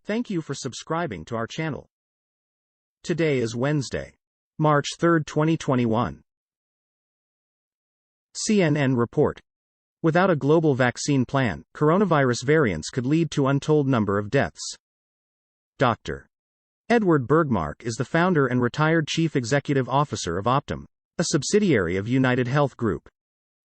Thank you for subscribing to our channel. Today is Wednesday, March 3, 2021. CNN report. Without a global vaccine plan, coronavirus variants could lead to untold number of deaths. Dr. Edward Bergmark is the founder and retired chief executive officer of Optum, a subsidiary of United Health Group.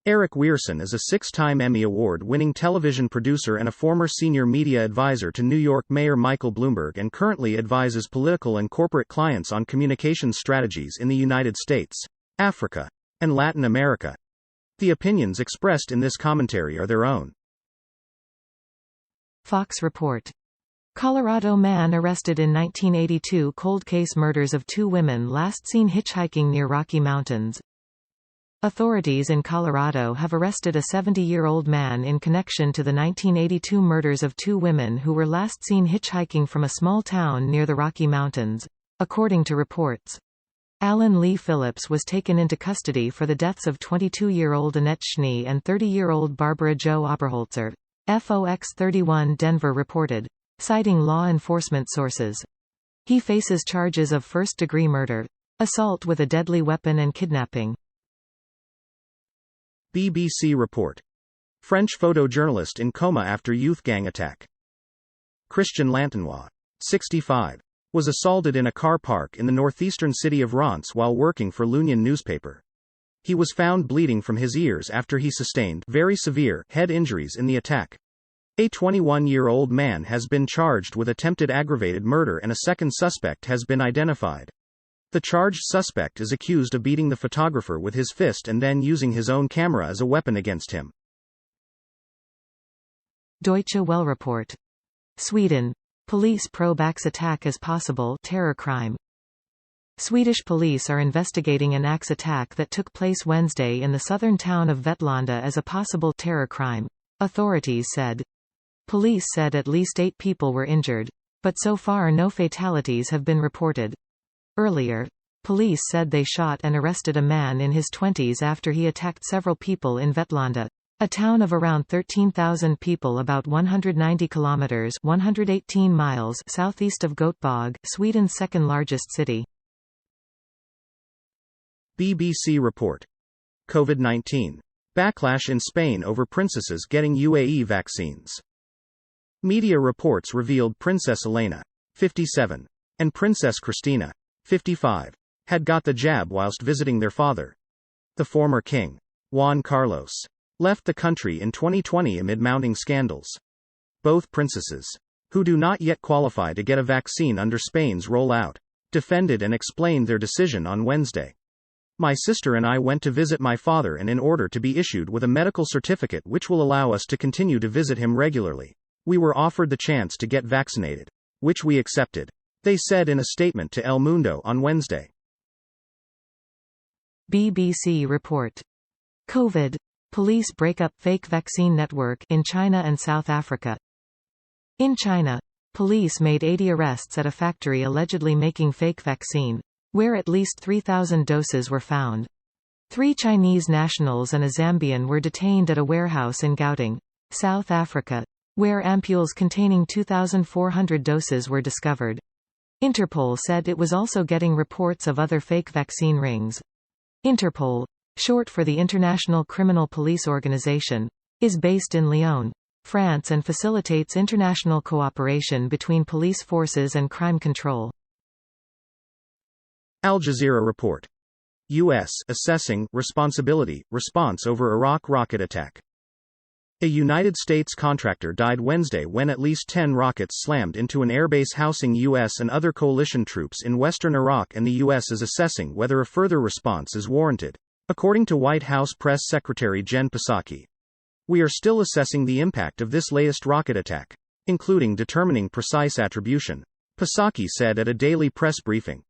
Eric Weirson is a six-time Emmy Award-winning television producer and a former senior media advisor to New York Mayor Michael Bloomberg and currently advises political and corporate clients on communications strategies in the United States, Africa, and Latin America. The opinions expressed in this commentary are their own. Fox report. Colorado man arrested in 1982 cold case murders of two women last seen hitchhiking near Rocky Mountains. Authorities in Colorado have arrested a 70-year-old man in connection to the 1982 murders of two women who were last seen hitchhiking from a small town near the Rocky Mountains, according to reports. Alan Lee Phillips was taken into custody for the deaths of 22-year-old Annette Schnee and 30-year-old Barbara Jo Oberholzer, Fox 31 Denver reported, citing law enforcement sources. He faces charges of first-degree murder, assault with a deadly weapon and kidnapping. BBC report. French photojournalist in coma after youth gang attack. Christian Lantenois, 65, was assaulted in a car park in the northeastern city of Reims while working for L'Union newspaper. He was found bleeding from his ears after he sustained very severe head injuries in the attack. A 21-year-old man has been charged with attempted aggravated murder and a second suspect has been identified. The charged suspect is accused of beating the photographer with his fist and then using his own camera as a weapon against him. Deutsche Welle report. Sweden. Police probe axe attack as possible terror crime. Swedish police are investigating an axe attack that took place Wednesday in the southern town of Vetlanda as a possible terror crime, authorities said. Police said at least 8 people were injured, but so far no fatalities have been reported. Earlier, police said they shot and arrested a man in his 20s after he attacked several people in Vetlanda, a town of around 13,000 people about 190 kilometers (118 miles) southeast of Göteborg, Sweden's second-largest city. BBC report. COVID-19. Backlash in Spain over princesses getting UAE vaccines. Media reports revealed Princess Elena, 57, and Princess Cristina, 55, had got the jab whilst visiting their father. The former king, Juan Carlos, left the country in 2020 amid mounting scandals. Both princesses, who do not yet qualify to get a vaccine under Spain's rollout, defended and explained their decision on Wednesday. My sister and I went to visit my father and in order to be issued with a medical certificate which will allow us to continue to visit him regularly, we were offered the chance to get vaccinated, which we accepted, they said in a statement to El Mundo on Wednesday. BBC report. COVID. Police break up fake vaccine network in China and South Africa. In China, police made 80 arrests at a factory allegedly making fake vaccine, where at least 3,000 doses were found. 3 Chinese nationals and a Zambian were detained at a warehouse in Gauteng, South Africa, where ampules containing 2,400 doses were discovered. Interpol said it was also getting reports of other fake vaccine rings. Interpol, short for the International Criminal Police Organization, is based in Lyon, France and facilitates international cooperation between police forces and crime control. Al Jazeera report. U.S. assessing responsibility response over Iraq rocket attack. A United States contractor died Wednesday when at least 10 rockets slammed into an airbase housing U.S. and other coalition troops in western Iraq, and the U.S. is assessing whether a further response is warranted, according to White House Press Secretary Jen Psaki. We are still assessing the impact of this latest rocket attack, including determining precise attribution, Psaki said at a daily press briefing.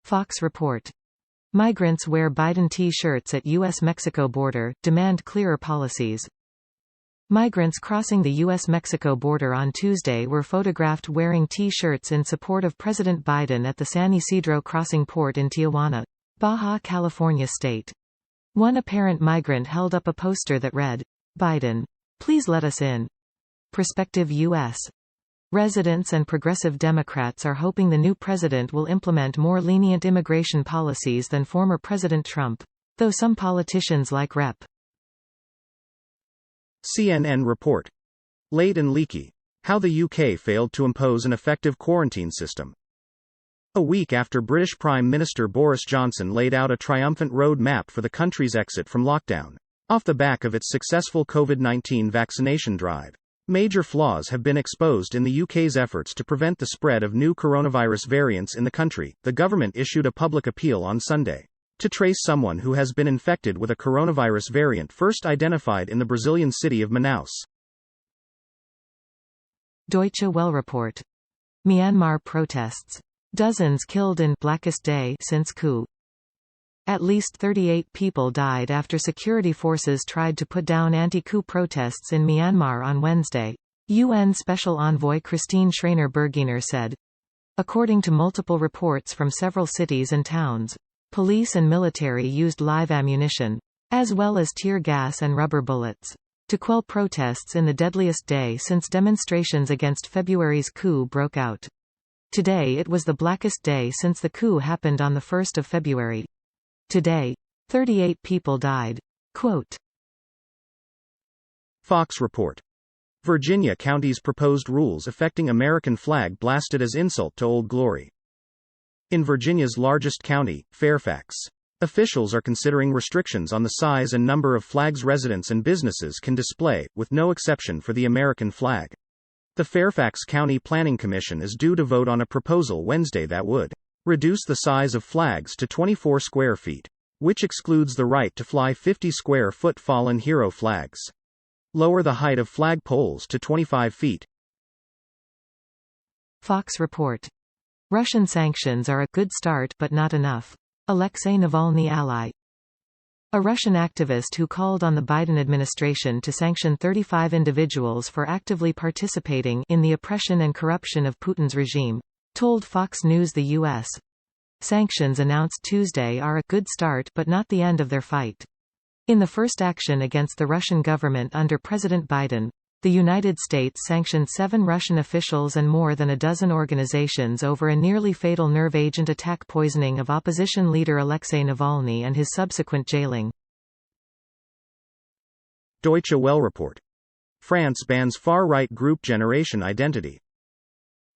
Fox report. Migrants wear Biden tshirts at U.S.-Mexico border, demand clearer policies. Migrants crossing the U.S.-Mexico border on Tuesday were photographed wearing T-shirts in support of President Biden at the San Isidro crossing port in Tijuana, Baja California state. One apparent migrant held up a poster that read, "Biden, please let us in." Prospective U.S. Residents and progressive Democrats are hoping the new president will implement more lenient immigration policies than former President Trump, though some politicians like Rep. CNN report. Late and leaky. How the UK failed to impose an effective quarantine system. A week after British Prime Minister Boris Johnson laid out a triumphant road map for the country's exit from lockdown, off the back of its successful COVID-19 vaccination drive, major flaws have been exposed in the UK's efforts to prevent the spread of new coronavirus variants in the country. The government issued a public appeal on Sunday to trace someone who has been infected with a coronavirus variant first identified in the Brazilian city of Manaus. Deutsche Welle report. Myanmar protests. Dozens killed in blackest day since coup. At least 38 people died after security forces tried to put down anti-coup protests in Myanmar on Wednesday, UN Special Envoy Christine Schreiner-Berginer said. According to multiple reports from several cities and towns, police and military used live ammunition, as well as tear gas and rubber bullets, to quell protests in the deadliest day since demonstrations against February's coup broke out. Today it was the blackest day since the coup happened on the 1st of February. Today, 38 people died. Quote. Fox report. Virginia county's proposed rules affecting American flag blasted as insult to Old Glory. In Virginia's largest county, Fairfax, officials are considering restrictions on the size and number of flags residents and businesses can display, with no exception for the American flag. The Fairfax County Planning Commission is due to vote on a proposal Wednesday that would reduce the size of flags to 24 square feet, which excludes the right to fly 50 square foot fallen hero flags. Lower the height of flag poles to 25 feet. Fox report. Russian sanctions are a good start but not enough. Alexei Navalny ally. A Russian activist who called on the Biden administration to sanction 35 individuals for actively participating in the oppression and corruption of Putin's regime, told Fox News the U.S. sanctions announced Tuesday are a good start but not the end of their fight. In the first action against the Russian government under President Biden, the United States sanctioned 7 Russian officials and more than a dozen organizations over a nearly fatal nerve agent attack poisoning of opposition leader Alexei Navalny and his subsequent jailing. Deutsche Welle report. France bans far-right group Generation Identity.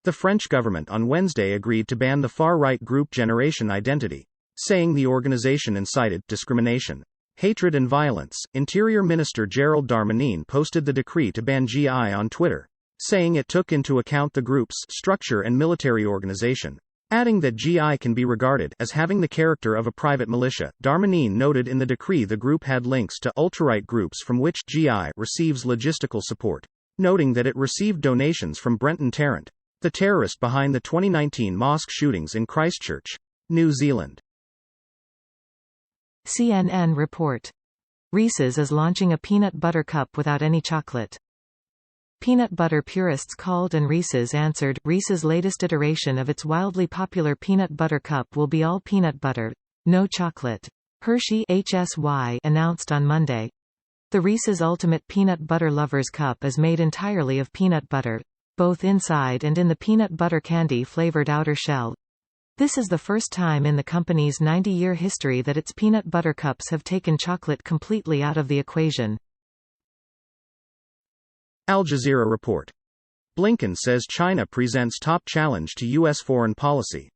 The French government on Wednesday agreed to ban the far-right group Generation Identity, saying the organization incited discrimination, hatred and violence. Interior Minister Gerald Darmanin posted the decree to ban GI on Twitter, saying it took into account the group's structure and military organization, adding that GI can be regarded as having the character of a private militia. Darmanin noted in the decree the group had links to ultra-right groups from which GI receives logistical support, noting that it received donations from Brenton Tarrant, the terrorist behind the 2019 mosque shootings in Christchurch, New Zealand. CNN report. Reeses is launching a peanut butter cup without any chocolate. Peanut butter purists called and Reeses answered. Reeses' latest iteration of its wildly popular peanut butter cup will be all peanut butter, no chocolate. Hershey HSY announced on Monday. The Reeses Ultimate Peanut Butter Lovers Cup is made entirely of peanut butter, both inside and in the peanut butter candy-flavored outer shell. This is the first time in the company's 90-year history that its peanut butter cups have taken chocolate completely out of the equation. Al Jazeera report. Blinken says China presents top challenge to U.S. foreign policy.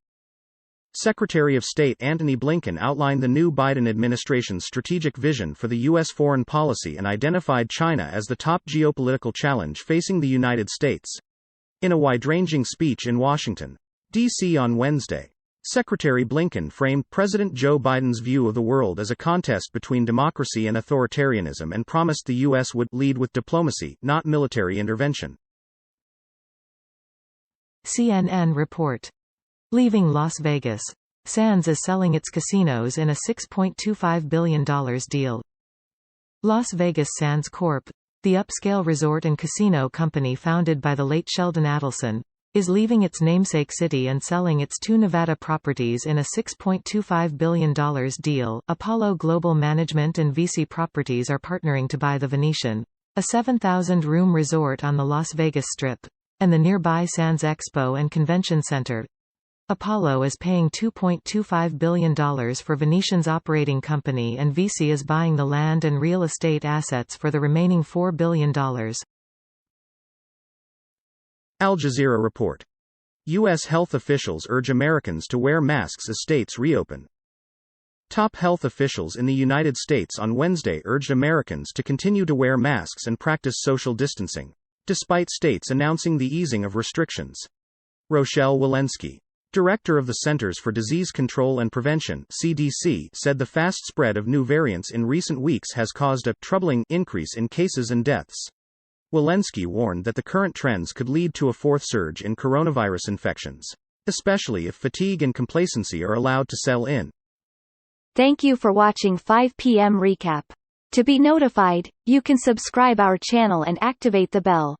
Secretary of State Antony Blinken outlined the new Biden administration's strategic vision for the U.S. foreign policy and identified China as the top geopolitical challenge facing the United States. In a wide-ranging speech in Washington, D.C. on Wednesday, Secretary Blinken framed President Joe Biden's view of the world as a contest between democracy and authoritarianism and promised the U.S. would lead with diplomacy, not military intervention. CNN report. Leaving Las Vegas. Sands is selling its casinos in a $6.25 billion deal. Las Vegas Sands Corp., the upscale resort and casino company founded by the late Sheldon Adelson, is leaving its namesake city and selling its 2 Nevada properties in a $6.25 billion deal. Apollo Global Management and VC Properties are partnering to buy the Venetian, a 7,000-room resort on the Las Vegas Strip, and the nearby Sands Expo and Convention Center. Apollo is paying $2.25 billion for Venetian's operating company, and VC is buying the land and real estate assets for the remaining $4 billion. Al Jazeera report. U.S. health officials urge Americans to wear masks as states reopen. Top health officials in the United States on Wednesday urged Americans to continue to wear masks and practice social distancing, despite states announcing the easing of restrictions. Rochelle Walensky, director of the Centers for Disease Control and Prevention (CDC), said the fast spread of new variants in recent weeks has caused a troubling increase in cases and deaths. Walensky warned that the current trends could lead to a fourth surge in coronavirus infections, especially if fatigue and complacency are allowed to settle in. Thank you for watching 5 p.m. recap. To be notified, you can subscribe our channel and activate the bell.